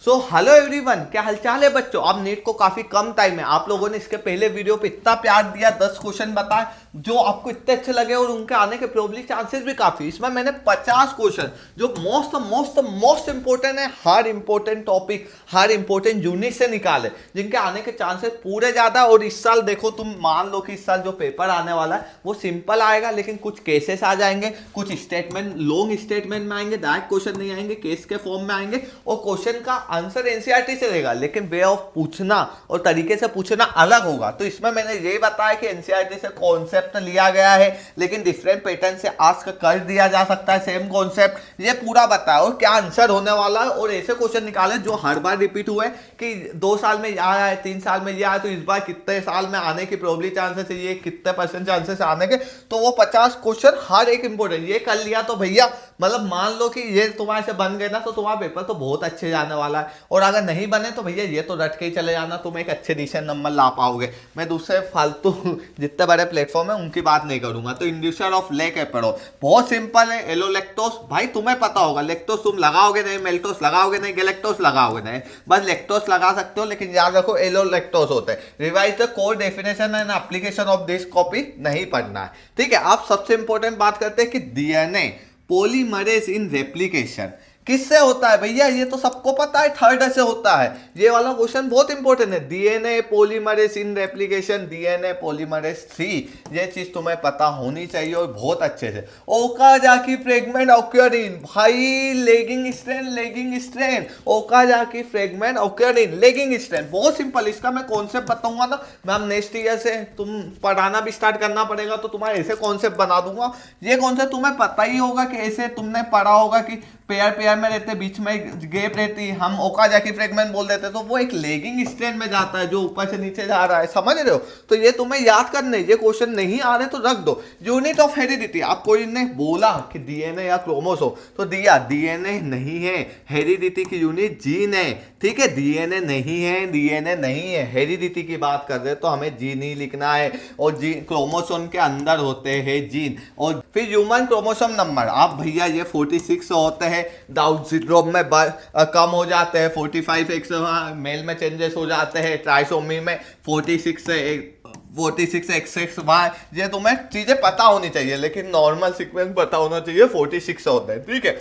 So hello everyone, क्या हालचाल है बच्चों। अब नीट को काफी कम टाइम है। आप लोगों ने इसके पहले वीडियो पे इतना प्यार दिया, 10 क्वेश्चन बताए जो आपको इतने अच्छे लगे और उनके आने के प्रोबेबली चांसेस भी काफी। इसमें मैंने 50 क्वेश्चन जो मोस्ट मोस्ट मोस्ट इंपोर्टेंट है, हर इंपोर्टेंट टॉपिक, हर इंपोर्टेंट यूनिट से निकाले, जिनके आने के चांसेस पूरे ज्यादा। और इस साल देखो, तुम मान लो कि इस साल जो पेपर आने वाला है वो सिंपल आएगा, लेकिन कुछ केसेस आ जाएंगे, कुछ स्टेटमेंट लॉन्ग स्टेटमेंट में आएंगे, डायरेक्ट क्वेश्चन नहीं आएंगे, केस के फॉर्म में आएंगे। और क्वेश्चन का आंसर एनसीईआरटी से रहेगा, लेकिन वे ऑफ पूछना और तरीके से पूछना अलग होगा। तो इसमें मैंने ये बताया कि एनसीईआरटी से कॉन्सेप्ट लिया गया है, लेकिन डिफरेंट पैटर्न से आस्क कर दिया जा सकता है सेम कॉन्सेप्ट, ये पूरा बताया और क्या आंसर होने वाला है। और ऐसे क्वेश्चन निकाले जो हर बार रिपीट हुए कि 2 साल में यह आया है, 3 साल में यह आया, तो इस बार कितने साल में आने की प्रोबेबली चांसेस है, ये कितने % चांसेस आने के। तो वो 50 क्वेश्चन हर एक इंपोर्टेंट, ये कर लिया तो भैया मतलब मान लो कि ये तुम्हारे से बन गए ना, तो तुम्हारा पेपर तो बहुत अच्छे जाने वाला है। और अगर नहीं बने तो भैया ये तो रट के ही चले जाना, तुम एक अच्छे डिसीजन नंबर ला पाओगे। मैं दूसरे फालतू जितने बड़े प्लेटफॉर्म है उनकी बात नहीं करूंगा। तो इंड्यूसर ऑफ लेक एपेरो बहुत सिंपल है, एलोलेक्टोस। भाई तुम्हें पता होगा, लेक्टोस तुम लगाओगे नहीं, मेल्टोस लगाओगे नहीं, गैलेक्टोस लगाओगे नहीं, बस लेक्टोस लगा सकते हो, लेकिन याद रखो एलोलेक्टोस होते हैं। Revise the core definition and application of this copy नहीं पढ़ना है, ठीक है। आप सबसे इंपॉर्टेंट बात करते हैं कि डीएनए पॉलीमरेज इन रेप्लिकेशन किससे होता है भैया, ये तो सबको पता है, थर्ड से होता है। ये वाला क्वेश्चन बहुत इंपॉर्टेंट है, डीएनए पॉलीमरेज इन रेप्लिकेशन, डीएनए पॉलीमरेज 3, ये चीज तुम्हें पता होनी चाहिए और बहुत अच्छे से। ओकाजाकी फ्रेगमेंट ऑक्योर इन, भाई lagging strand, Okazaki fragment occur in lagging strand, बहुत सिंपल। इसका मैं कॉन्सेप्ट बताऊंगा ना मैम, नेक्स्ट ईयर से तुम पढ़ाना भी स्टार्ट करना पड़ेगा, तो तुम्हारे ऐसे कॉन्सेप्ट बना दूंगा। ये कॉन्सेप्ट तुम्हें पता ही होगा कि ऐसे तुमने पढ़ा होगा कि पेयर में रहते, बीच में गैप रहती, हम ओकाजाकी फ्रेगमेंट बोल देते, तो वो एक लेगिंग स्ट्रेन में जाता है जो ऊपर से नीचे जा रहा है, समझ रहे हो। तो ये तुम्हें याद करने, ये क्वेश्चन नहीं आ रहे तो रख दो। यूनिट ऑफ हेरिडिटी, आप कोई ने बोला कि डीएनए या क्रोमोसोम, तो दिया डीएनए नहीं है, हेरिडिटी की यूनिट जीन है, ठीक है। डीएनए नहीं है, डीएनए नहीं है, हेरिडिटी की बात कर रहे तो हमें जीन ही लिखना है। और जीन क्रोमोसोम के अंदर होते हैं जीन। और फिर ह्यूमन क्रोमोसोम नंबर, आप भैया ये 46 होते हैं, डाउन सिंड्रोम में कम हो जाते हैं, 45x मेल में चेंजेस हो जाते हैं, ट्राइसोमी में 46XXY, ये तुम्हें चीजें पता होनी चाहिए, लेकिन नॉर्मल सीक्वेंस पता होना चाहिए, 46 होते हैं, ठीक है।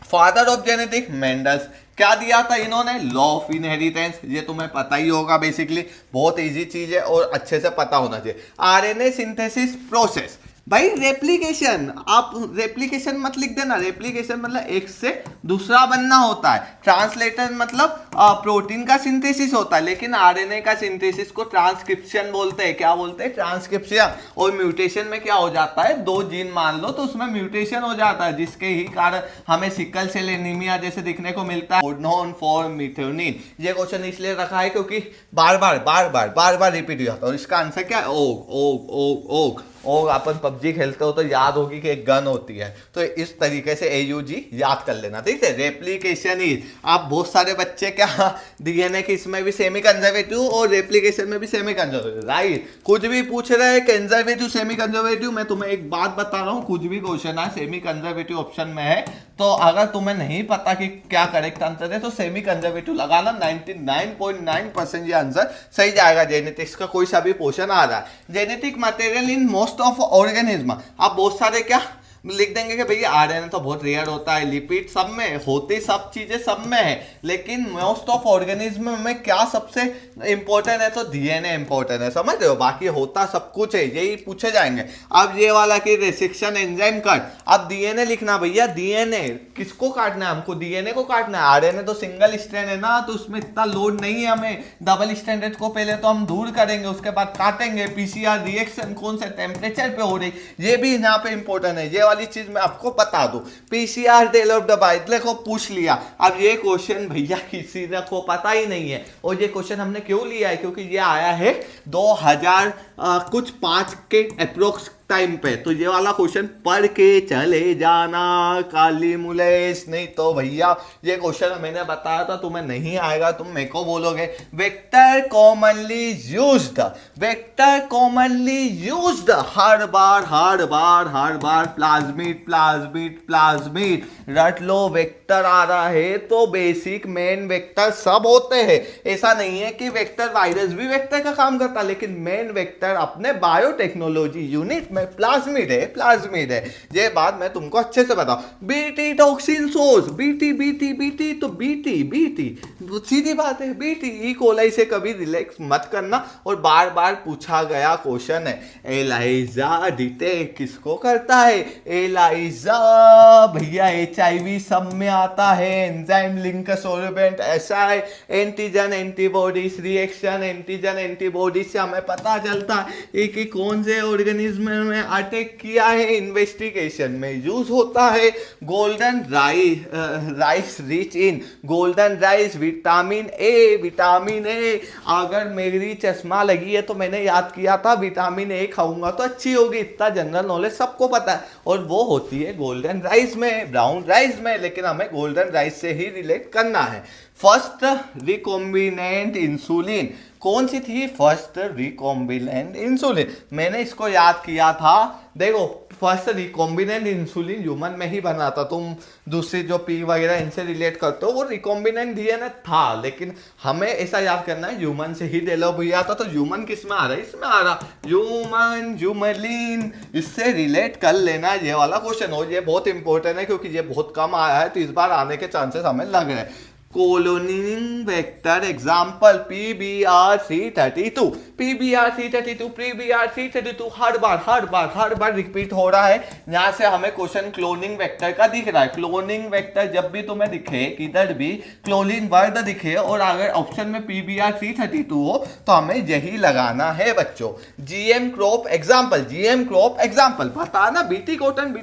फादर ऑफ जेनेटिक मेंडल्स, क्या दिया था इन्होंने, लॉ ऑफ इनहेरिटेंस, ये तुम्हें पता ही होगा, बेसिकली बहुत इजी चीज है और अच्छे से पता होना चाहिए। आरएनए सिंथेसिस प्रोसेस, भाई रेप्लिकेशन, आप रेप्लिकेशन मत लिख देना, रेप्लिकेशन मतलब एक से दूसरा बनना होता है। ट्रांसलेटर मतलब प्रोटीन का सिंथेसिस होता है, लेकिन आरएनए का सिंथेसिस को ट्रांसक्रिप्शन बोलते हैं। क्या बोलते हैं, ट्रांसक्रिप्शन। और म्यूटेशन में क्या हो जाता है, 2 जीन मान लो तो उसमें म्यूटेशन हो जाता है, जिसके ही कारण हमें सिकल सेल एनीमिया जैसे दिखने को मिलता है। नॉन फॉर मिथ्योनिन, ये क्वेश्चन इसलिए रखा है क्योंकि बार बार रिपीट हो जाता है। और इसका आंसर क्या है, ओग ओग ओग ओग। और अपन पबजी खेलते हो तो याद होगी कि एक गन होती है, तो इस तरीके से AUG याद कर लेना, ठीक है। रेप्लिकेशन इज, आप बहुत सारे बच्चे क्या डीएनए के इसमें भी सेमी कंजर्वेटिव और रेप्लिकेशन में भी सेमी कंजर्वेटिव, राइट, कुछ भी पूछ रहे हैं कंजर्वेटिव सेमी कंजर्वेटिव। मैं तुम्हें एक बात बता रहा हूँ, कुछ भी क्वेश्चन है सेमी कंजर्वेटिव ऑप्शन में है, तो अगर तुम्हें नहीं पता कि क्या करेक्ट आंसर है तो सेमी कंजर्वेटिव लगाना, 99.9% ये आंसर सही जाएगा। जेनेटिक्स का कोई सा भी क्वेश्चन आ रहा है। Genetic material in most of organism, आप बहुत सारे क्या लिख देंगे कि भैया आरएनए तो बहुत रेयर होता है, लिपिड सब में होती, सब चीजें सब में है, लेकिन मोस्ट ऑफ ऑर्गेनिज्म में क्या सबसे इंपॉर्टेंट है, तो डीएनए इंपॉर्टेंट है, समझ रहे हो। बाकी होता सब कुछ है, यही पूछे जाएंगे। अब ये वाला कि रेस्ट्रिक्शन एंजाइम कट, अब डीएनए लिखना भैया, डीएनए किसको काटना है, हमको डीएनए को काटना है। आरएनए तो सिंगल स्ट्रैंड है ना, तो उसमें इतना लोड नहीं है हमें, डबल स्ट्रैंडेड को पहले तो हम दूर करेंगे, उसके बाद काटेंगे। पीसीआर रिएक्शन कौन से टेम्परेचर पे हो रही, ये भी यहाँ पे इंपॉर्टेंट है। ये वाली चीज मैं आपको बता दूं, पीसीआर टेलर दबाई देखो पूछ लिया। अब ये क्वेश्चन भैया किसी ने को पता ही नहीं है, और ये क्वेश्चन हमने क्यों लिया है, क्योंकि ये आया है 2005 के अप्रोक्स टाइम पे। तो ये वाला क्वेश्चन पढ़ के चले जाना काली मुलेश, नहीं तो भैया ये क्वेश्चन मैंने बताया था तुम्हें नहीं आएगा, तुम मेरे को बोलोगे vector commonly used, vector commonly used, हर बार हर बार हर बार प्लाज्मिड प्लाज्मिड प्लाज्मिड रट लो। वेक्टर आ रहा है तो बेसिक मेन वेक्टर सब होते हैं, ऐसा नहीं है कि वेक्टर वायरस भी वेक्टर का काम करता, लेकिन मेन वेक्टर अपने बायोटेक्नोलॉजी यूनिट में प्लाज्मिड है, प्लाज्मिड है। ये बात मैं तुमको अच्छे से बताऊं। BT toxin source, BT BT BT तो बीटी बीटी सीधी बात है, बीटी ई कोलाई से कभी रिलेक्स मत करना। और बार बार पूछा गया क्वेश्चन है, एलाइजा डिटेक्ट किसको करता है? एलाइजा भैया HIV सब में आता है, enzyme link सोल्वेंट SI, antigen antibodies reaction, antigen antibodies से हमें पता चलता है कि कौन से ऑर्गेनिज्म में अटैक किया है, इन्वेस्टिगेशन में यूज होता है। Golden rice rich in golden rice vitamin A, vitamin A. अगर मेरी चश्मा लगी है तो मैंने याद किया था विटामिन ए खाऊंगा तो अच्छी होगी, इतना जनरल नॉलेज सबको पता है, और वो होती है गोल्डन राइस में, ब्राउन राइस में, लेकिन हमें गोल्डन राइस से ही रिलेट करना है। फर्स्ट रिकॉम्बिनेंट इंसुलिन कौन सी थी? फर्स्ट रिकॉम्बिनेंट इंसुलिन, मैंने इसको याद किया था। देखो फर्स्ट रिकॉम्बिनेंट इंसुलिन ह्यूमन में ही बना था, तुम दूसरी जो पी वगैरह इनसे रिलेट करते हो वो रिकॉम्बिनेंट डीएनए था, लेकिन हमें ऐसा याद करना है ह्यूमन से ही डेवलप हुआ था। तो ह्यूमन किस में आ रहा है? इसमें आ रहा, ह्यूमन ह्यूमलिन, इससे रिलेट कर लेना ये वाला क्वेश्चन। और ये बहुत इंपॉर्टेंट है क्योंकि ये बहुत कम आया है, तो इस बार आने के चांसेस हमें लग रहे हैं। Cloning vector example PBR332, PBR332, PBR332 हर बार रिपीट हो रहा है। यहां से हमें क्वेश्चन क्लोनिंग वेक्टर का दिख रहा है। क्लोनिंग वेक्टर जब भी तुम्हें दिखे, किधर भी क्लोनिंग वर्ड दिखे और अगर ऑप्शन में PBR332 हो तो हमें यही लगाना है बच्चों। GM crop example, GM crop example बता ना, बीटी कॉटन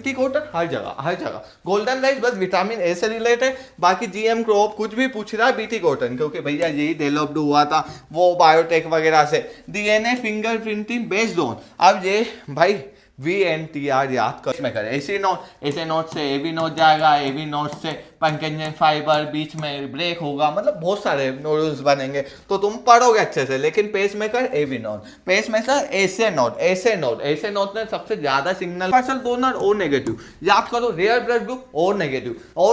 हर जगह गोल्डन राइस बस विटामिन ए से रिलेटेड, बाकी GM क्रॉप कुछ भी पूछ रहा है बीटी कॉटन, क्योंकि भैया यही डेवलप्ड हुआ था वो बायोटेक वगैरह से। DNA फिंगरप्रिंटिंग बेस्ड ऑन, अब ये भाई VNTR याद कर में करें, ऐसे नोट से AV नोट जाएगा, AV नोट से पंकजन फाइबर, बीच में ब्रेक होगा, मतलब बहुत सारे नोड्स बनेंगे तो तुम पढ़ोगे अच्छे से। लेकिन pacemaker AV node, pacemaker SA node ने सबसे ज्यादा सिग्नल पार्सल डोनर O नेगेटिव, याद करो rare blood group O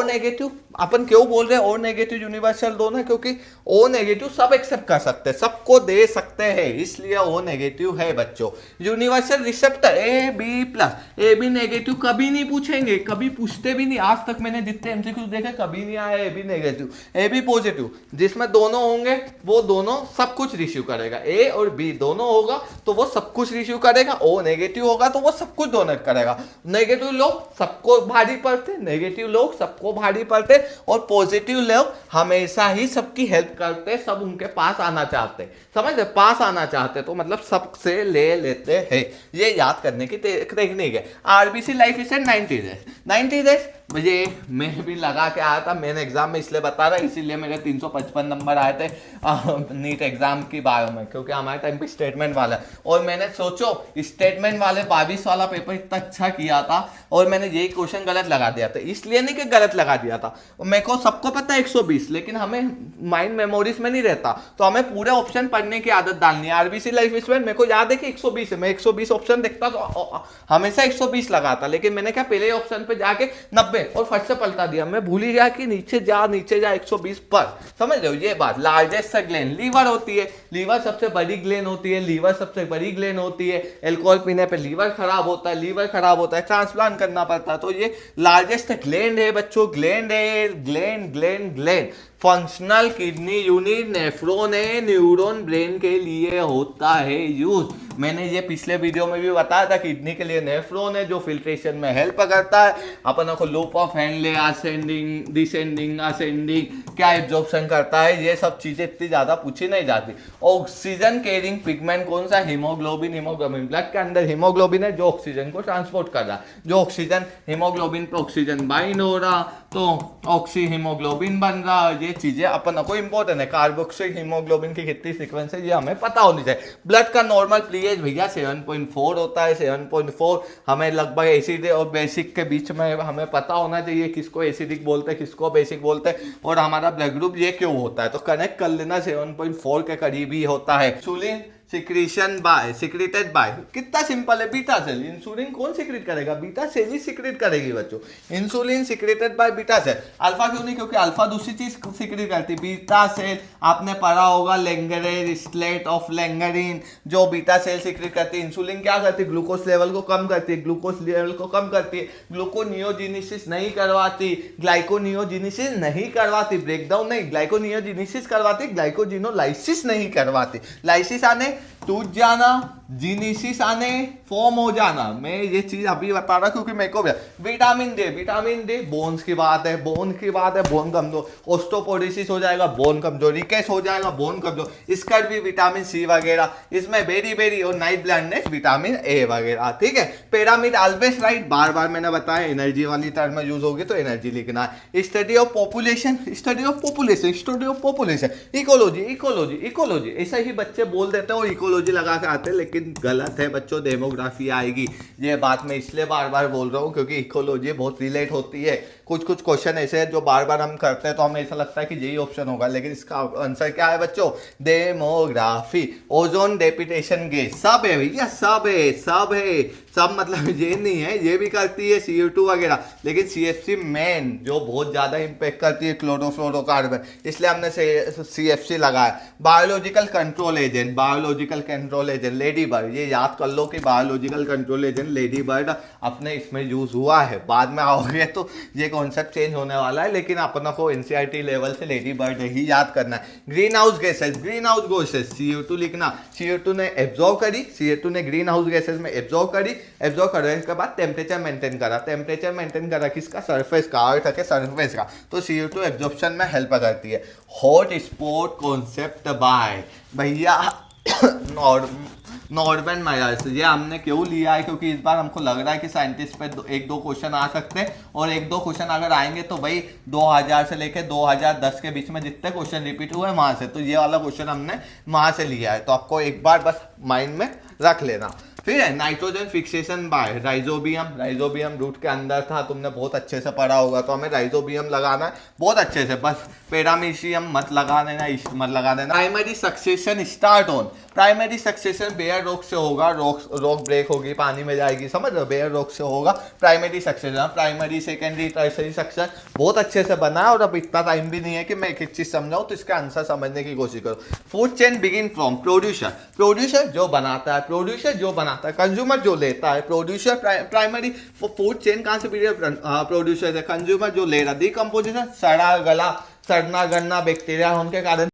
negative. अपन क्यों बोल रहे हैं O नेगेटिव यूनिवर्सल डोनर? क्योंकि O नेगेटिव सब एक्सेप्ट कर सकते हैं, सबको दे सकते हैं, इसलिए O नेगेटिव है बच्चों। यूनिवर्सल रिसेप्टर AB नेगेटिव कभी नहीं पूछेंगे, कभी पूछते भी नहीं, आज तक मैंने जितने एमसीक्यू देखे कभी नहीं आया AB नेगेटिव। AB पॉजिटिव जिसमें दोनों होंगे वो दोनों सब कुछ रिसीव करेगा, A और B दोनों होगा तो वो सब कुछ रिसीव करेगा, O नेगेटिव होगा तो वो सब कुछ डोनेट करेगा। नेगेटिव लोग सबको भारी पड़ते, नेगेटिव लोग सबको भारी पड़ते, और पॉजिटिव लोग हमेशा ही सबकी हेल्प करते, सब उनके पास आना चाहते, समझ रहे, पास आना चाहते, तो मतलब सबसे ले लेते हैं। ये याद करने की टेक्निक है। RBC लाइफ स्टाइल 90 डेज मुझे मैं भी लगा के आया था, मैंने एग्जाम में इसलिए बता रहा, इसीलिए मेरे 355 नंबर आए थे नीट एग्जाम की बायो में, क्योंकि हमारे टाइम पे स्टेटमेंट वाला, और मैंने सोचो स्टेटमेंट वाले 22 वाला पेपर इतना अच्छा किया था और मैंने यही क्वेश्चन गलत लगा दिया था। इसलिए नहीं कि गलत लगा दिया था, मेरे को सबको पता है 120, लेकिन हमें माइंड मेमोरीज में नहीं रहता, तो हमें पूरे ऑप्शन पढ़ने की आदत डालनी है। RBC लाइफ स्टाइल मेरे को याद है कि 120 है, मैं 120 ऑप्शन देखता तो हमेशा 120 लगाता, लेकिन मैंने क्या पहले ऑप्शन पे जाके 90 और फट से पलटा दिया, मैं भूल ही गया कि नीचे जा 120 पर, समझ रहे हो ये बात। लार्जेस्ट ग्लैंड लीवर होती है, लीवर सबसे बड़ी ग्लैंड होती है, अल्कोहल पीने पे लीवर खराब होता है, ट्रांसप्लांट करना पड़ता है, तो ये लार्जेस्ट ग्लैंड है बच्चों, gland. Functional kidney unit nephron है, न्यूरॉन ब्रेन के लिए होता है यूज। मैंने ये पिछले वीडियो में भी बताया था, किडनी के लिए नेफ्रॉन है जो फिल्ट्रेशन में हेल्प करता है, अपन को loop of Henle, ascending descending ascending क्या एब्जॉर्प्शन करता है, ये सब चीजें इतनी ज्यादा पूछी नहीं जाती। ऑक्सीजन कैरिंग पिगमेंट कौन सा? हीमोग्लोबिन ब्लड के अंदर हीमोग्लोबिन है जो ऑक्सीजन को ट्रांसपोर्ट कर रहा है, जो ऑक्सीजन हीमोग्लोबिन पे ऑक्सीजन बाइंड हो रहा तो ऑक्सी हीमोग्लोबिन बन रहा। ये चीजें अपन को इंपॉर्टेंट है। कार्बोक्सिल हीमोग्लोबिन की कितनी सीक्वेंस है ये हमें पता होनी चाहिए। ब्लड का नॉर्मल पीएच भैया 7.4 होता है। 7.4 हमें लगभग एसिड और बेसिक के बीच में हमें पता होना चाहिए किसको एसिडिक बोलते हैं, किसको बेसिक बोलते हैं, और हमारा ब्लड ग्रुप ये क्यों होता है। तो कनेक्ट कर लेना, 7.4 के करीब ही होता है। Insulin secretion by, secreted by, कितना सिंपल है, बीटा सेल। इंसुलिन कौन सिक्रेट करेगा? बीटा सेल ही सिक्रेट करेगी बच्चों। Insulin secreted by beta cell. Alpha क्यों नहीं? क्योंकि अल्फा दूसरी चीज सिक्रेट करती है। बीटा सेल आपने पढ़ा होगा, लेंगरेज स्लेट ऑफ लेंगरिन, जो बीटा सेल सिक्रेट करती है। इंसुलिन क्या करती है? ग्लूकोज लेवल को कम करती है, ग्लूकोज लेवल को कम करती है, ग्लूकोनियोजेनेसिस नहीं करवाती, ग्लाइकोनियोजेनेसिस नहीं करवाती, ब्रेकडाउन नहीं, ग्लाइकोनियोजेनेसिस करवाती, ग्लाइकोजिनोलाइसिस नहीं करवाती। लाइसिस आने टूट जाना, जीनीसिस आने फॉर्म हो जाना। मैं ये चीज अभी बता रहा क्योंकि मेरे को vitamin D, vitamin D bones की बात है, बोन की बात है, बोन कमजोर, ऑस्टोपोरोसिस हो जाएगा, बोन कमजोर, रिकेट्स हो जाएगा, बोन कमजोर, इसका भी विटामिन सी वगैरह, इसमें बेरी बेरी और नाइट ब्लाइंडनेस विटामिन ए वगैरह। ठीक है, पिरामिड ऑलवेज राइट, बार बार मैंने बताया, एनर्जी वाली टर्म में यूज होगी तो एनर्जी लिखना है। Study of population, study of population, study of population, ecology, ecology, ecology, ऐसा ही बच्चे बोल देते हो, इकोलॉजी लगा के आते हैं, लेकिन गलत है बच्चों, डेमोग्राफी आएगी। ये बात मैं इसलिए बार बार बोल रहा हूँ क्योंकि इकोलॉजी बहुत रिलेट होती है। कुछ कुछ क्वेश्चन ऐसे हैं जो बार बार हम करते हैं तो हमें ऐसा लगता है कि यही ऑप्शन होगा, लेकिन इसका आंसर क्या है बच्चों? डेमोग्राफी। ओजोन डेपिटेशन गैस, सब है भैया, सब है, सब है, सब मतलब ये नहीं है, ये भी करती है CO2 वगैरह, लेकिन CFC मेन जो बहुत ज्यादा इंपैक्ट करती है क्लोरोफ्लोरोकार्बन, इसलिए हमने CFC लगाया। Biological control agent, biological control agent lady bird, ये याद कर लो कि biological control agent lady bird अपने इसमें यूज हुआ है। बाद में आओगे तो ये कॉन्सेप्ट चेंज होने वाला है, लेकिन अपना को NCERT लेवल से लेडी बर्ड ही याद करना है। Green house gases, green house gases, CO2 लिखना, CO2 ने एब्जॉर्व करी, CO2 ने ग्रीन हाउस गैसेस में एब्जॉर्व करी, एब्जॉर्व करने के बाद टेम्परेचर मेंटेन करा, टेम्परेचर मेंटेन करा किसका? सरफेस का, अर्थ के सरफेस का, तो CO2 एब्जॉर्प्शन में हेल्प करती है। हॉट स्पॉट कॉन्सेप्ट बाय भैया नॉर्मन मायर्स, ये हमने क्यों लिया है? क्योंकि इस बार हमको लग रहा है कि साइंटिस्ट पे एक दो क्वेश्चन आ सकते हैं, और एक दो क्वेश्चन अगर आएंगे तो भाई 2000 से लेके 2010 के बीच में जितने क्वेश्चन रिपीट हुए वहां से, तो ये वाला क्वेश्चन हमने वहां से लिया है, तो आपको एक बार बस माइंड में रख लेना। फिर है nitrogen fixation by rhizobium, rhizobium root के अंदर था, तुमने बहुत अच्छे से पढ़ा होगा, तो हमें राइजोबियम लगाना है बहुत अच्छे से, बस पेरामीशियम मत लगा देना, मत लगा देना। Primary succession start on, primary succession bare rock से होगा, रॉक ब्रेक होगी, पानी में जाएगी, समझ रहे हो, बेयर रॉक से होगा primary succession. Primary secondary tertiary succession बहुत अच्छे से बना है, और अब इतना टाइम भी नहीं है कि मैं एक एक चीज समझाऊं, तो इसका आंसर समझने की कोशिश करो। Food chain begin from producer, producer जो बनाता है, प्रोड्यूसर जो बनाता है, कंज्यूमर जो लेता है, प्रोड्यूसर प्राइमरी फूड चेन कहां से प्रोड्यूसर है, कंज्यूमर जो ले रहा, डिकम्पोजिशन सड़ा गला, सड़ना गलना बैक्टीरिया होने के कारण